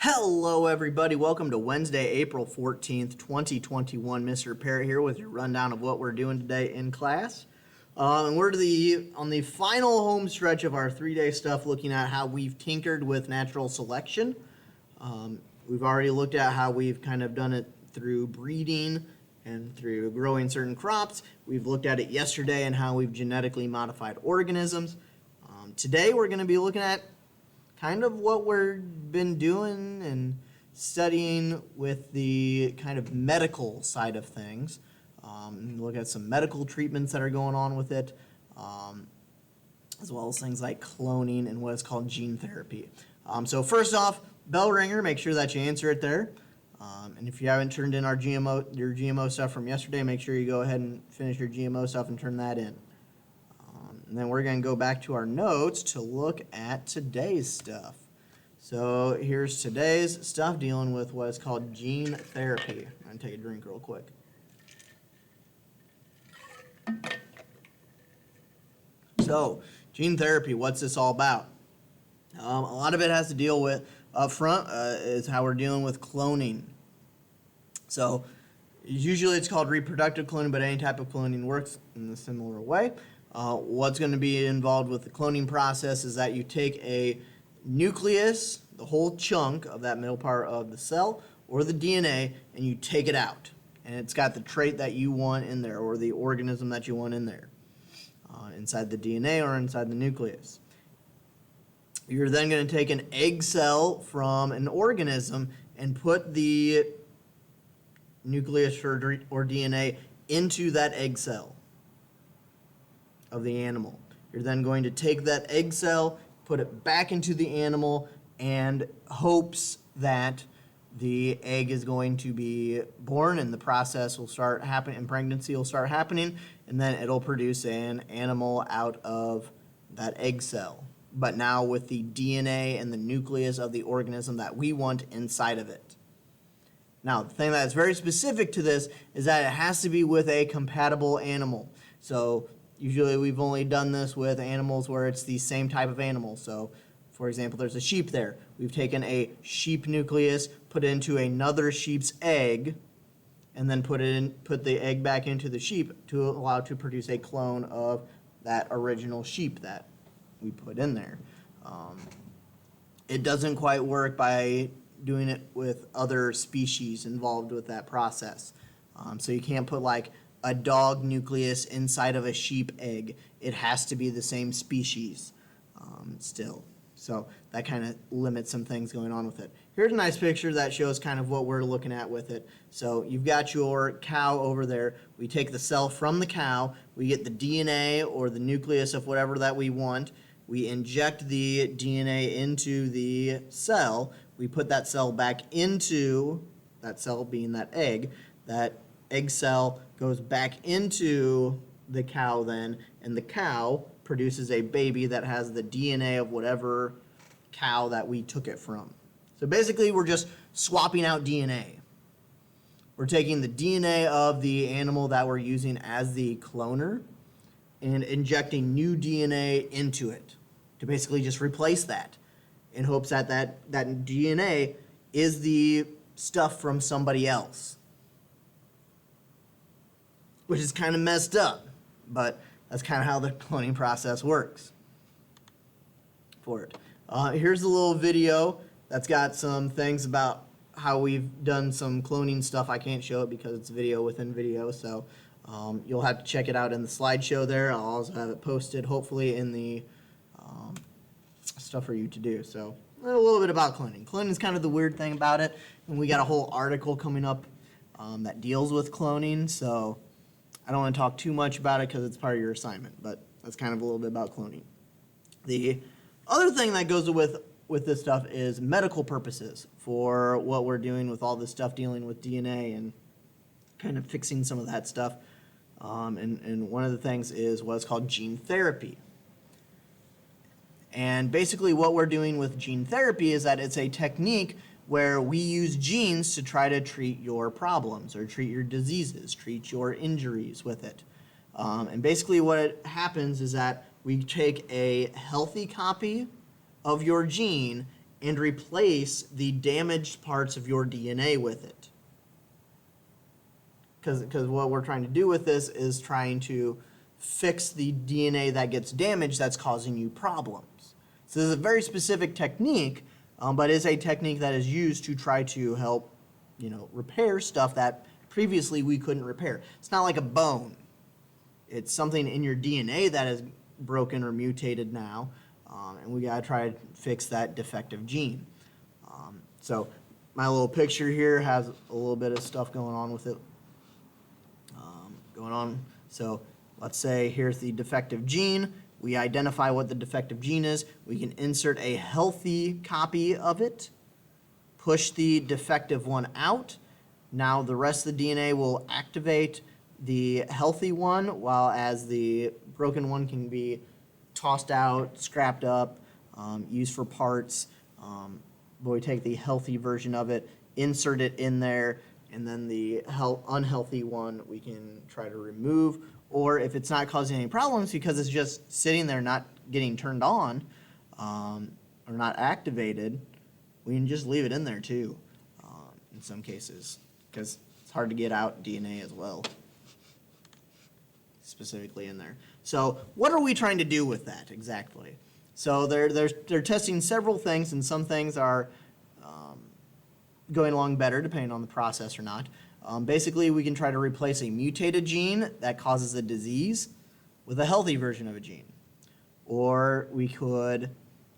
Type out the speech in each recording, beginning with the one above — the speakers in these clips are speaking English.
Hello everybody, welcome to Wednesday, April 14th, 2021. Mr. Parrott here with your rundown of what we're doing today in class. And we're on the final home stretch of our 3-day stuff, looking at how we've tinkered with natural selection. We've already looked at how we've kind of done it through breeding and through growing certain crops. We've looked at it yesterday and how we've genetically modified organisms. Today we're going to be looking at kind of what we've been doing and studying with the kind of medical side of things. Look at some medical treatments that are going on with it, as well as things like cloning and what is called gene therapy. So first off, bell ringer, make sure that you answer it there. And if you haven't turned in your GMO stuff from yesterday, make sure you go ahead and finish your GMO stuff and turn that in. And then we're going to go back to our notes to look at today's stuff. So here's today's stuff dealing with what is called gene therapy. I'm going to take a drink real quick. So, gene therapy, what's this all about? A lot of it has to deal with, up front, is how we're dealing with cloning. So, usually it's called reproductive cloning, but any type of cloning works in a similar way. What's going to be involved with the cloning process is that you take a nucleus, the whole chunk of that middle part of the cell, or the DNA, and you take it out. And it's got the trait that you want in there, or the organism that you want in there, inside the DNA or inside the nucleus. You're then going to take an egg cell from an organism and put the nucleus or DNA into that egg cell of the animal. You're then going to take that egg cell, put it back into the animal, and hopes that the egg is going to be born and the process will start happening and pregnancy will start happening, and then it'll produce an animal out of that egg cell, but now with the DNA and the nucleus of the organism that we want inside of it. Now, the thing that's very specific to this is that it has to be with a compatible animal. So usually we've only done this with animals where it's the same type of animal. So, for example, there's a sheep there. We've taken a sheep nucleus, put it into another sheep's egg, and then put the egg back into the sheep to allow it to produce a clone of that original sheep that we put in there. It doesn't quite work by doing it with other species involved with that process. So you can't put like a dog nucleus inside of a sheep egg. It has to be the same species still. So that kind of limits some things going on with it. Here's a nice picture that shows kind of what we're looking at with it. So you've got your cow over there. We take the cell from the cow. We get the DNA or the nucleus of whatever that we want. We inject the DNA into the cell. We put that cell back into, that cell being that egg cell goes back into the cow then, and the cow produces a baby that has the DNA of whatever cow that we took it from. So basically we're just swapping out DNA. We're taking the DNA of the animal that we're using as the cloner and injecting new DNA into it to basically just replace that in hopes that that DNA is the stuff from somebody else, which is kind of messed up, but that's kind of how the cloning process works for it. Here's a little video that's got some things about how we've done some cloning stuff. I can't show it because it's video within video, so you'll have to check it out in the slideshow there. I'll also have it posted, hopefully, in the stuff for you to do. So a little bit about cloning. Cloning is kind of the weird thing about it, and we got a whole article coming up that deals with cloning, so I don't want to talk too much about it because it's part of your assignment, but that's kind of a little bit about cloning. The other thing that goes with this stuff is medical purposes for what we're doing with all this stuff dealing with DNA and kind of fixing some of that stuff. And one of the things is what's called gene therapy. And basically what we're doing with gene therapy is that it's a technique where we use genes to try to treat your problems or treat your diseases, treat your injuries with it. And basically what happens is that we take a healthy copy of your gene and replace the damaged parts of your DNA with it. Because what we're trying to do with this is trying to fix the DNA that gets damaged that's causing you problems. So this is a very specific technique, but is a technique that is used to try to help, repair stuff that previously we couldn't repair. It's not like a bone. It's something in your DNA that is broken or mutated now, and we gotta try to fix that defective gene. So my little picture here has a little bit of stuff going on with it. So let's say here's the defective gene. We identify what the defective gene is. We can insert a healthy copy of it, push the defective one out. Now the rest of the DNA will activate the healthy one, while as the broken one can be tossed out, scrapped up, used for parts. But we take the healthy version of it, insert it in there, and then the unhealthy one we can try to remove. Or if it's not causing any problems because it's just sitting there not getting turned on or not activated, we can just leave it in there too in some cases, because it's hard to get out DNA as well, specifically in there. So what are we trying to do with that exactly? So they're testing several things, and some things are going along better depending on the process or not. Basically, we can try to replace a mutated gene that causes a disease with a healthy version of a gene. Or we could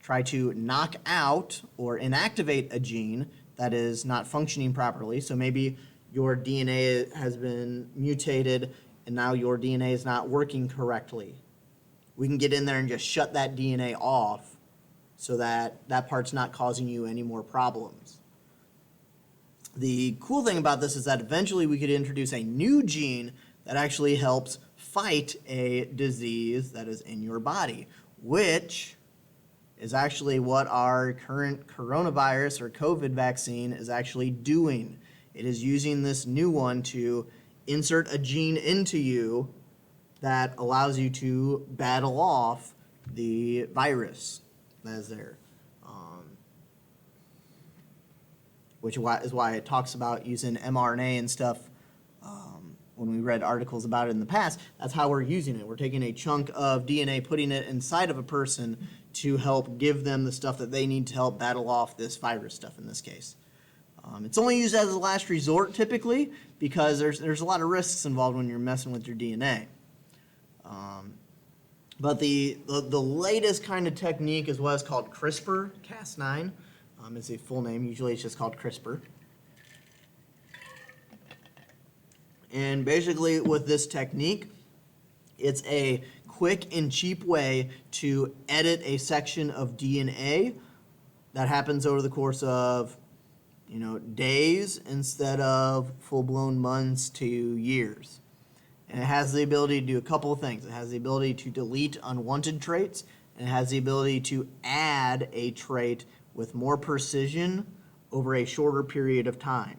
try to knock out or inactivate a gene that is not functioning properly. So maybe your DNA has been mutated and now your DNA is not working correctly. We can get in there and just shut that DNA off so that that part's not causing you any more problems. The cool thing about this is that eventually we could introduce a new gene that actually helps fight a disease that is in your body, which is actually what our current coronavirus or COVID vaccine is actually doing. It is using this new one to insert a gene into you that allows you to battle off the virus that is there. Which is why it talks about using mRNA and stuff. When we read articles about it in the past, that's how we're using it. We're taking a chunk of DNA, putting it inside of a person to help give them the stuff that they need to help battle off this virus stuff in this case. It's only used as a last resort typically because there's a lot of risks involved when you're messing with your DNA. But the latest kind of technique is what is called CRISPR-Cas9. It's a full name. Usually it's just called CRISPR. And basically with this technique, it's a quick and cheap way to edit a section of DNA that happens over the course of, days instead of full-blown months to years. And it has the ability to do a couple of things. It has the ability to delete unwanted traits, and it has the ability to add a trait with more precision over a shorter period of time,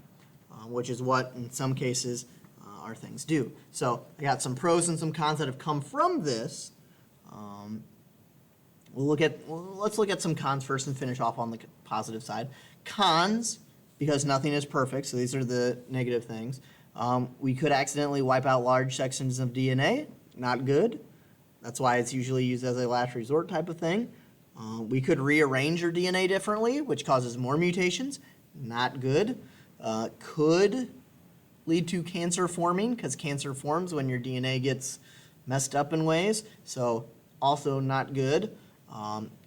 which is what, in some cases, our things do. So I got some pros and some cons that have come from this. Let's look at some cons first and finish off on the positive side. Cons, because nothing is perfect, so these are the negative things. We could accidentally wipe out large sections of DNA, not good. That's why it's usually used as a last resort type of thing. We could rearrange your DNA differently, which causes more mutations, not good. Could lead to cancer forming, because cancer forms when your DNA gets messed up in ways, so also not good.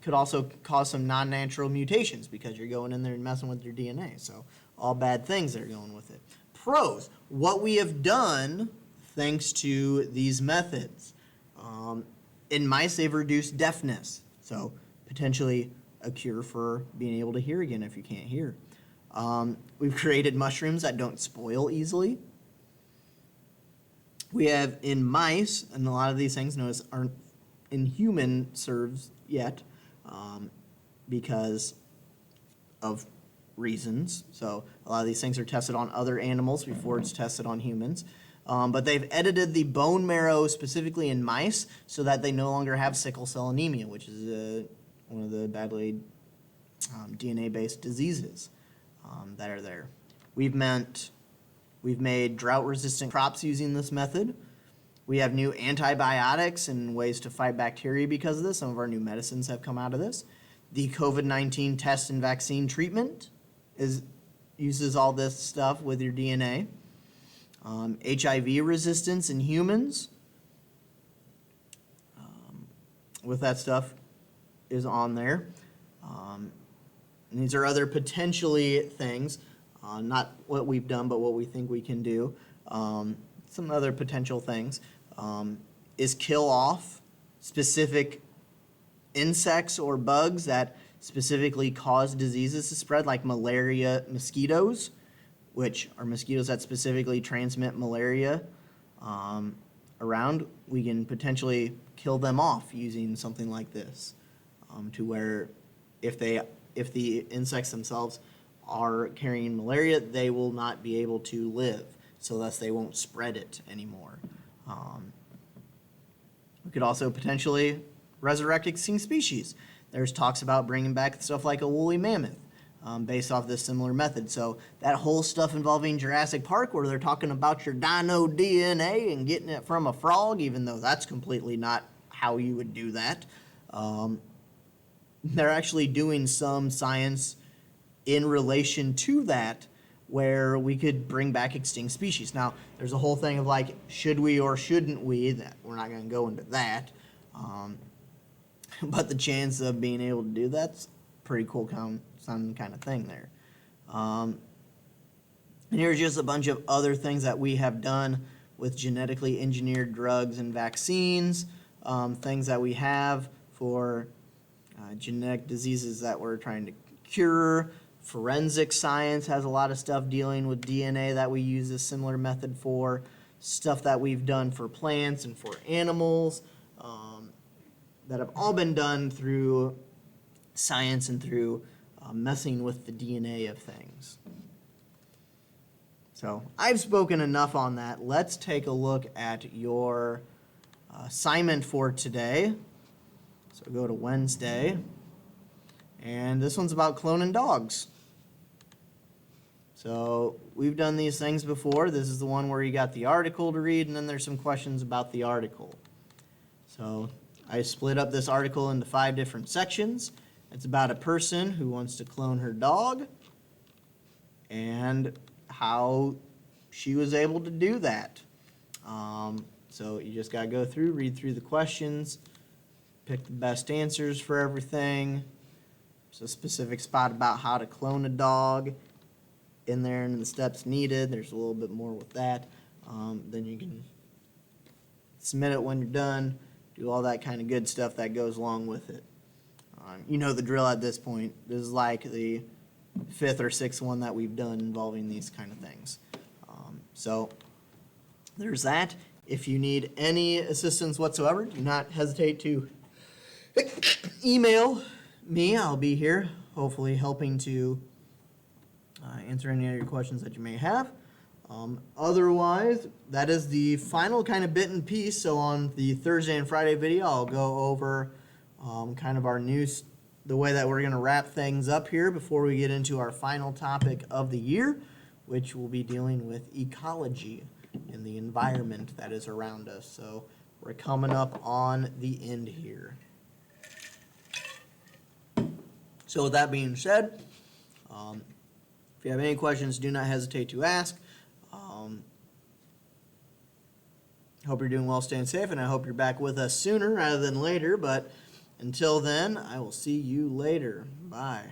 Could also cause some non-natural mutations because you're going in there and messing with your DNA, so all bad things that are going with it. Pros, what we have done thanks to these methods. In mice, they've reduced deafness, so potentially a cure for being able to hear again if you can't hear. We've created mushrooms that don't spoil easily. We have in mice, and a lot of these things aren't in human serves yet because of reasons. So a lot of these things are tested on other animals before it's tested on humans. But they've edited the bone marrow specifically in mice so that they no longer have sickle cell anemia, which is one of the badly DNA-based diseases that are there. We've made drought-resistant crops using this method. We have new antibiotics and ways to fight bacteria because of this. Some of our new medicines have come out of this. The COVID-19 test and vaccine treatment uses all this stuff with your DNA. HIV resistance in humans with that stuff is on there. And these are other potentially things, not what we've done, but what we think we can do. Some other potential things is kill off specific insects or bugs that specifically cause diseases to spread, like malaria mosquitoes, which are mosquitoes that specifically transmit malaria around. We can potentially kill them off using something like this, to where if the insects themselves are carrying malaria, they will not be able to live, so thus they won't spread it anymore. We could also potentially resurrect extinct species. There's talks about bringing back stuff like a woolly mammoth based off this similar method. So that whole stuff involving Jurassic Park, where they're talking about your dino DNA and getting it from a frog, even though that's completely not how you would do that. They're actually doing some science in relation to that, where we could bring back extinct species. Now, there's a whole thing of like, should we or shouldn't we? That we're not going to go into that. But the chance of being able to do that's pretty cool sounding kind of thing there. And here's just a bunch of other things that we have done with genetically engineered drugs and vaccines, things that we have for genetic diseases that we're trying to cure. Forensic science has a lot of stuff dealing with DNA that we use a similar method for, stuff that we've done for plants and for animals, that have all been done through science and through messing with the DNA of things. So I've spoken enough on that. Let's take a look at your assignment for today. So go to Wednesday, and this one's about cloning dogs. So we've done these things before. This is the one where you got the article to read, and then there's some questions about the article. So I split up this article into 5 different sections. It's about a person who wants to clone her dog and how she was able to do that. So you just got to go through, read through the questions, pick the best answers for everything. There's a specific spot about how to clone a dog in there and the steps needed. There's a little bit more with that. Then you can submit it when you're done, do all that kind of good stuff that goes along with it. You know the drill at this point. This is like the 5th or 6th one that we've done involving these kind of things. So there's that. If you need any assistance whatsoever, do not hesitate to email me. I'll be here, hopefully helping to answer any of your questions that you may have. Otherwise, that is the final kind of bit and piece. So on the Thursday and Friday video, I'll go over kind of our news, the way that we're going to wrap things up here before we get into our final topic of the year, which will be dealing with ecology and the environment that is around us. So we're coming up on the end here. So with that being said, if you have any questions, do not hesitate to ask. Hope you're doing well, staying safe, and I hope you're back with us sooner rather than later. But until then, I will see you later. Bye.